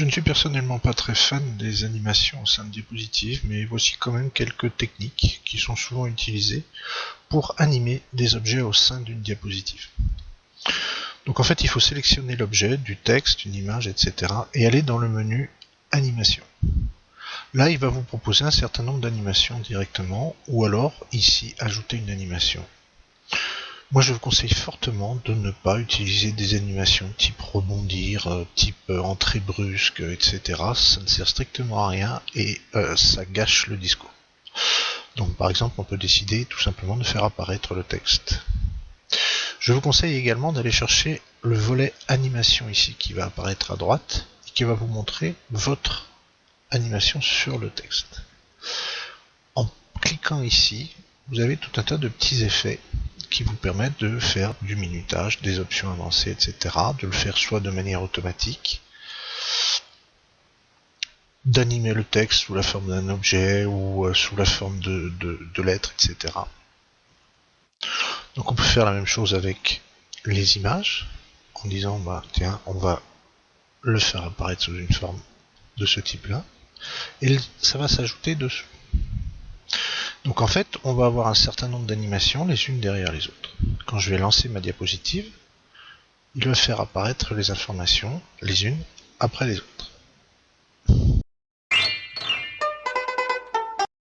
Je ne suis personnellement pas très fan des animations au sein de diapositives, mais voici quand même quelques techniques qui sont souvent utilisées pour animer des objets au sein d'une diapositive. Donc en fait, il faut sélectionner l'objet, du texte, une image, etc. et aller dans le menu Animation. Là, il va vous proposer un certain nombre d'animations directement, ou alors, ici, ajouter une animation. Moi, je vous conseille fortement de ne pas utiliser des animations type rebondir, type entrée brusque, etc. Ça ne sert strictement à rien et ça gâche le discours. Donc par exemple, on peut décider tout simplement de faire apparaître le texte. Je vous conseille également d'aller chercher le volet animation ici qui va apparaître à droite et qui va vous montrer votre animation sur le texte. En cliquant ici, vous avez tout un tas de petits effets qui vous permettent de faire du minutage, des options avancées, etc. De le faire soit de manière automatique, d'animer le texte sous la forme d'un objet ou sous la forme de lettres, etc. Donc on peut faire la même chose avec les images, en disant bah tiens, on va le faire apparaître sous une forme de ce type-là, et ça va s'ajouter dessus. Donc en fait, on va avoir un certain nombre d'animations les unes derrière les autres. Quand je vais lancer ma diapositive, il va faire apparaître les informations les unes après les autres.